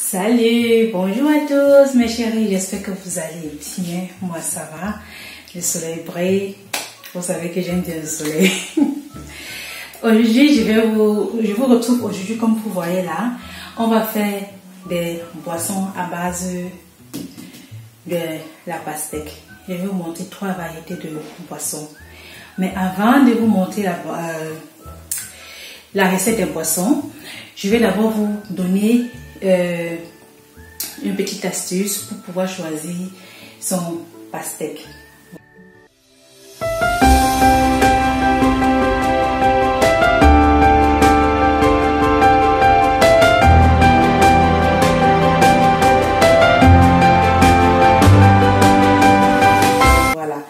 Salut, bonjour à tous mes chéris, j'espère que vous allez bien, moi ça va, le soleil brille, vous savez que j'aime bien le soleil. Aujourd'hui, je vous retrouve aujourd'hui comme vous voyez là, on va faire des boissons à base de la pastèque. Je vais vous montrer 3 variétés de boissons. Mais avant de vous montrer la recette des boissons, je vais d'abord vous donner une petite astuce pour pouvoir choisir son pastèque. Voilà,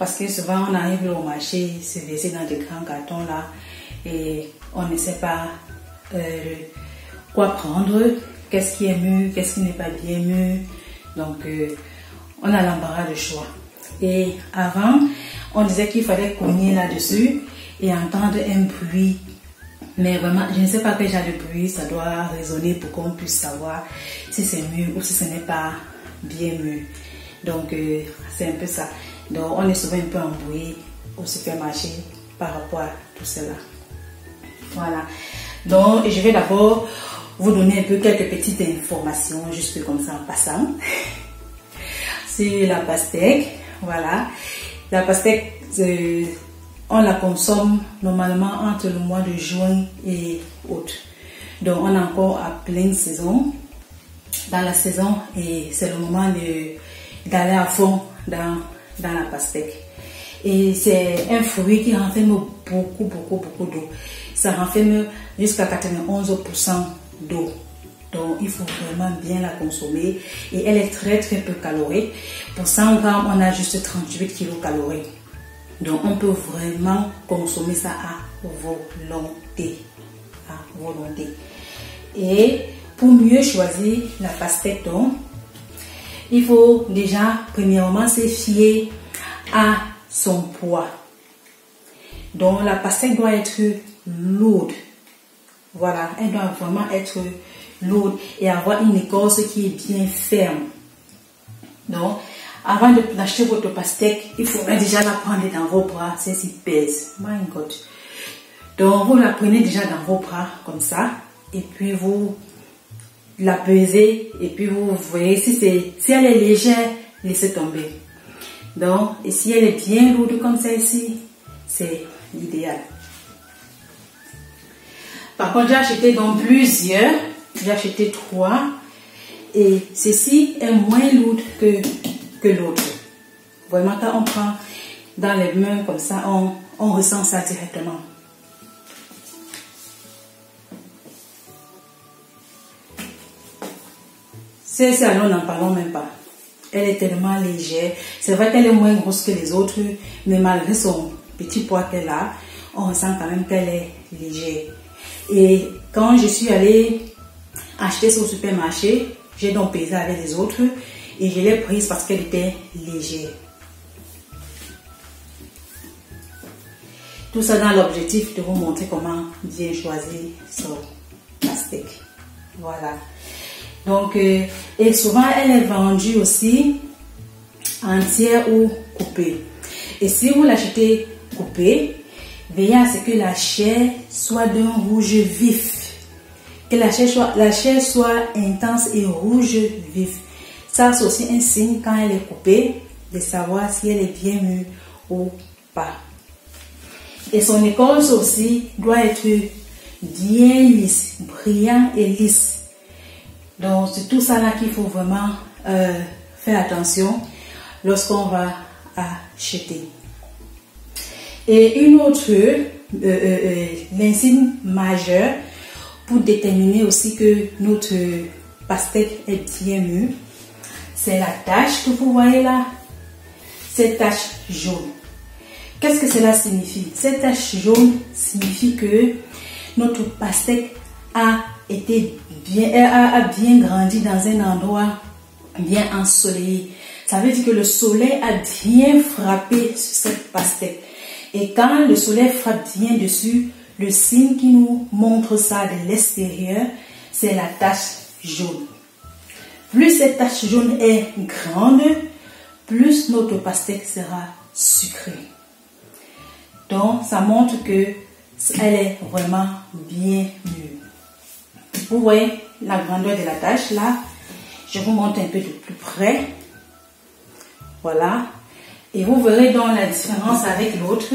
parce que souvent on arrive au marché, se verser dans des grands cartons là et on ne sait pas quoi prendre, qu'est-ce qui est mûr, qu'est-ce qui n'est pas bien mûr. Donc, on a l'embarras de choix. Et avant, on disait qu'il fallait cogner là-dessus et entendre un bruit. Mais vraiment, je ne sais pas quel genre de bruit, ça doit résonner pour qu'on puisse savoir si c'est mûr ou si ce n'est pas bien mûr. Donc, c'est un peu ça. Donc, on est souvent un peu embrouillé au supermarché par rapport à tout cela. Voilà. Donc, je vais d'abord vous donner un peu quelques petites informations, juste comme ça en passant, sur la pastèque. Voilà. La pastèque, on la consomme normalement entre le mois de juin et août. Donc, on est encore à pleine saison, dans la saison, et c'est le moment d'aller à fond dans la pastèque. Et c'est un fruit qui renferme beaucoup d'eau. Ça renferme jusqu'à 91% d'eau. Donc, il faut vraiment bien la consommer. Et elle est très peu calorique. Pour 100 grammes, on a juste 38 kilocalories. Donc, on peut vraiment consommer ça à volonté. À volonté. Et pour mieux choisir la pastèque, donc, il faut déjà, premièrement, se fier à son poids. Donc, la pastèque doit être lourde. Voilà, elle doit vraiment être lourde et avoir une écorce qui est bien ferme. Donc, avant d'acheter votre pastèque, il faudrait déjà la prendre dans vos bras, celle-ci pèse. My God. Donc, vous la prenez déjà dans vos bras, comme ça, et puis vous la pesez, et puis vous voyez si elle est légère, laissez tomber. Donc, et si elle est bien lourde comme celle-ci, c'est l'idéal. Par contre, j'ai acheté donc plusieurs, j'ai acheté 3 et ceci est moins lourd que l'autre. Vraiment, quand on prend dans les mains comme ça, on ressent ça directement. Celle-ci, alors, n'en parlons même pas. Elle est tellement légère. C'est vrai qu'elle est moins grosse que les autres, mais malgré son petit poids qu'elle a, on ressent quand même qu'elle est légère. Et quand je suis allée acheter ça au supermarché, j'ai donc pesé avec les autres et je l'ai prise parce qu'elle était légère. Tout ça dans l'objectif de vous montrer comment bien choisir son pastèque. Voilà. Donc, et souvent elle est vendue aussi entière ou coupée. Et si vous l'achetez coupée, veillez à ce que la chair soit d'un rouge vif. Que la chair soit intense et rouge vif. Ça, c'est aussi un signe quand elle est coupée de savoir si elle est bien mûre ou pas. Et son écorce aussi doit être bien lisse, brillant et lisse. Donc, c'est tout ça là qu'il faut vraiment faire attention lorsqu'on va acheter. Et une autre, l'insigne majeure pour déterminer aussi que notre pastèque est bien mûre, c'est la tache que vous voyez là, cette tache jaune. Qu'est-ce que cela signifie? Cette tache jaune signifie que notre pastèque a bien grandi dans un endroit bien ensoleillé. Ça veut dire que le soleil a bien frappé sur cette pastèque. Et quand le soleil frappe bien dessus, le signe qui nous montre ça de l'extérieur, c'est la tache jaune. plus cette tache jaune est grande, plus notre pastèque sera sucrée. Donc, ça montre que elle est vraiment bien mûre. Vous voyez la grandeur de la tache là. Je vous montre un peu de plus près. Voilà. Et vous verrez donc la différence avec l'autre.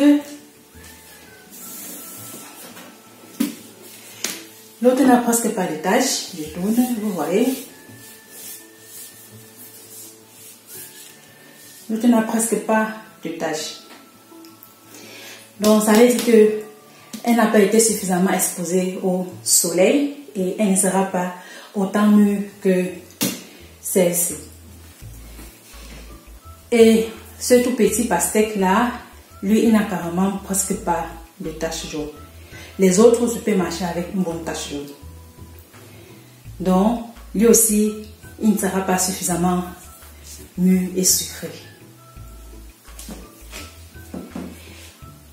L'autre n'a presque pas de taches. Je tourne, vous voyez. L'autre n'a presque pas de taches. Donc ça veut dire que elle n'a pas été suffisamment exposée au soleil et elle ne sera pas autant mûre que celle-ci. Et ce tout petit pastèque là, lui il n'a carrément presque pas de taches jaunes. Les autres je peux marcher avec une bonne tache jaune. Donc lui aussi il ne sera pas suffisamment mûr et sucré.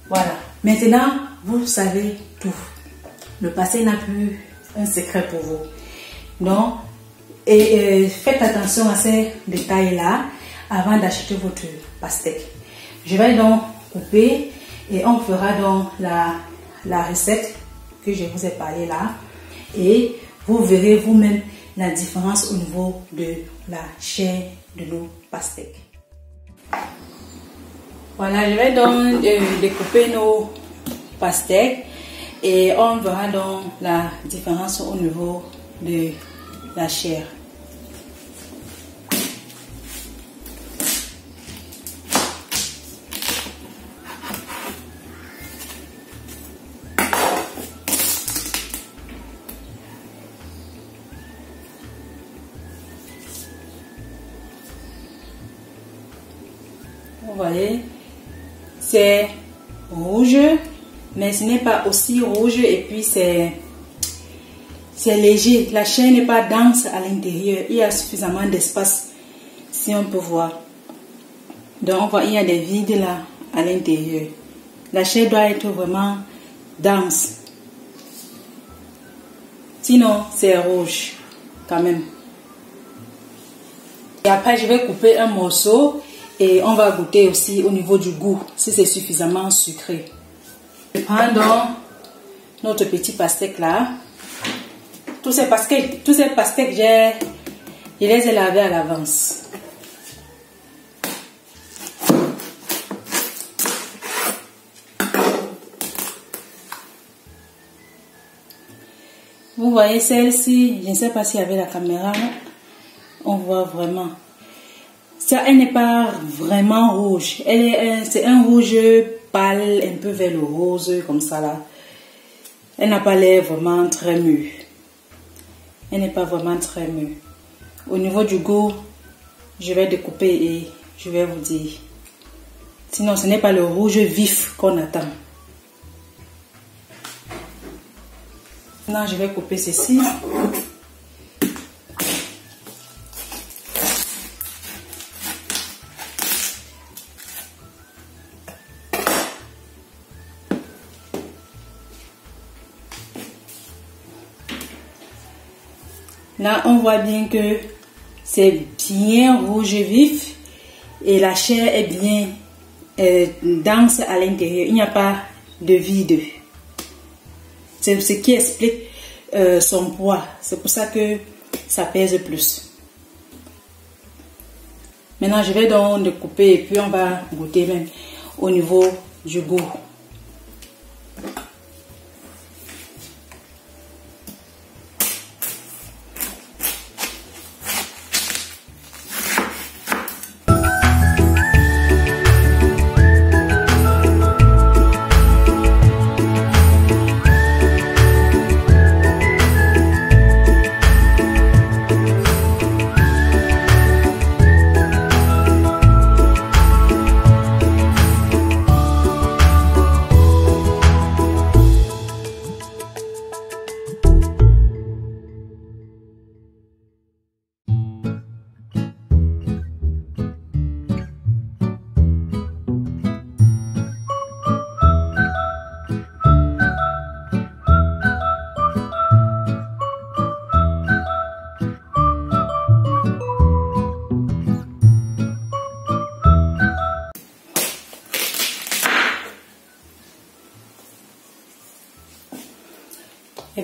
Voilà. Maintenant, vous savez tout. Le passé n'a plus un secret pour vous. Donc, faites attention à ces détails-là avant d'acheter votre pastèque. Je vais donc couper et on fera donc la recette que je vous ai parlé là. Et vous verrez vous-même la différence au niveau de la chair de nos pastèques. Voilà, je vais donc découper nos pastèques et on verra donc la différence au niveau de la chair. Vous voyez, c'est rouge, mais ce n'est pas aussi rouge et puis c'est léger. La chair n'est pas dense à l'intérieur. Il y a suffisamment d'espace, si on peut voir. Donc on voit il y a des vides là à l'intérieur. La chair doit être vraiment dense. Sinon, c'est rouge quand même. Et après, je vais couper un morceau. Et on va goûter aussi au niveau du goût, si c'est suffisamment sucré. Je prends donc notre petit pastèque là. Tous ces pastèques, je les ai lavés à l'avance. Vous voyez celle-ci, je ne sais pas s'il y avait la caméra, on voit vraiment. Ça, elle n'est pas vraiment rouge. C'est un rouge pâle, un peu vers le rose, comme ça là. Elle n'a pas l'air vraiment très mûre. Elle n'est pas vraiment très mûre. Au niveau du goût, je vais découper et je vais vous dire. Sinon, ce n'est pas le rouge vif qu'on attend. Maintenant, je vais couper ceci. Là, on voit bien que c'est bien rouge vif et la chair est bien dense à l'intérieur. Il n'y a pas de vide. C'est ce qui explique son poids. C'est pour ça que ça pèse plus. Maintenant, je vais donc découper et puis on va goûter même au niveau du goût.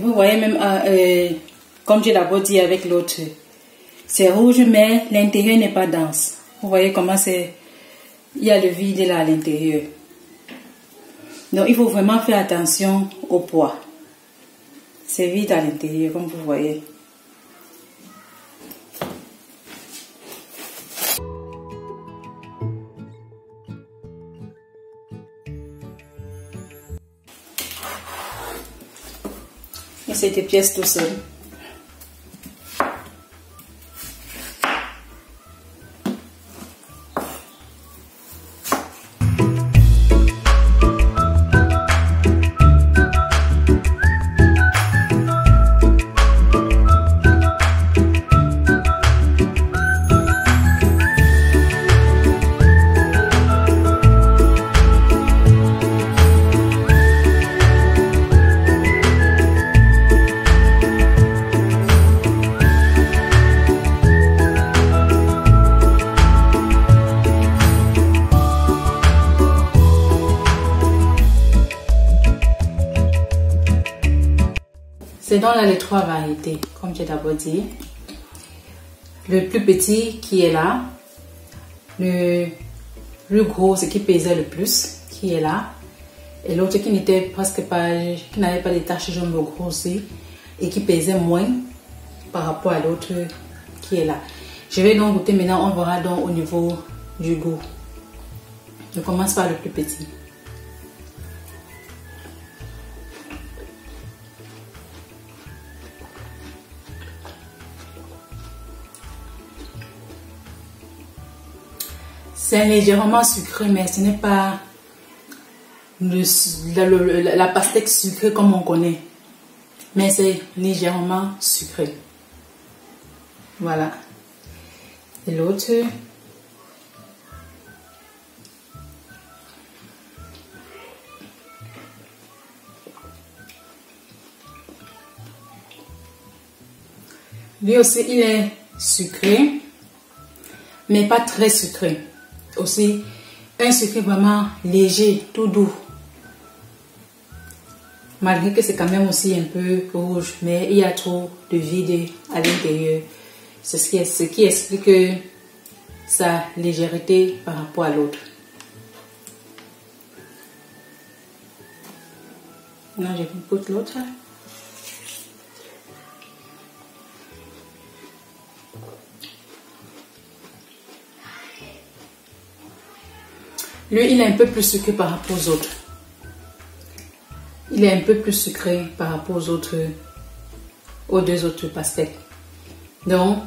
vous voyez même, comme j'ai d'abord dit avec l'autre, c'est rouge mais l'intérieur n'est pas dense. Vous voyez comment c'est, il y a le vide là à l'intérieur. Donc il faut vraiment faire attention au poids. C'est vide à l'intérieur comme vous voyez. Et c'est des pièces tout seul. C'est donc là les 3 variétés, comme j'ai d'abord dit. Le plus petit qui est là, le plus gros, ce qui pesait le plus, qui est là, et l'autre qui n'était presque pas, qui n'avait pas des taches jaunes grosses et qui pesait moins par rapport à l'autre qui est là. Je vais donc goûter maintenant, on verra donc au niveau du goût. Je commence par le plus petit. C'est légèrement sucré, mais ce n'est pas la pastèque sucrée comme on connaît. Mais c'est légèrement sucré. Voilà. Et l'autre. Lui aussi, il est sucré, mais pas très sucré. Aussi, un sucre vraiment léger, tout doux. Malgré que c'est quand même aussi un peu rouge, mais il y a trop de vide à l'intérieur. C'est ce qui explique sa légèreté par rapport à l'autre. Là, je vous goûte l'autre. Lui, il est un peu plus sucré par rapport aux autres. Il est un peu plus sucré par rapport aux 2 autres pastèques. Donc,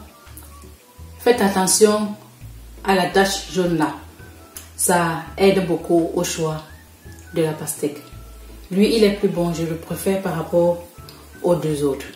faites attention à la tache jaune là. Ça aide beaucoup au choix de la pastèque. Lui, il est plus bon, je le préfère par rapport aux 2 autres.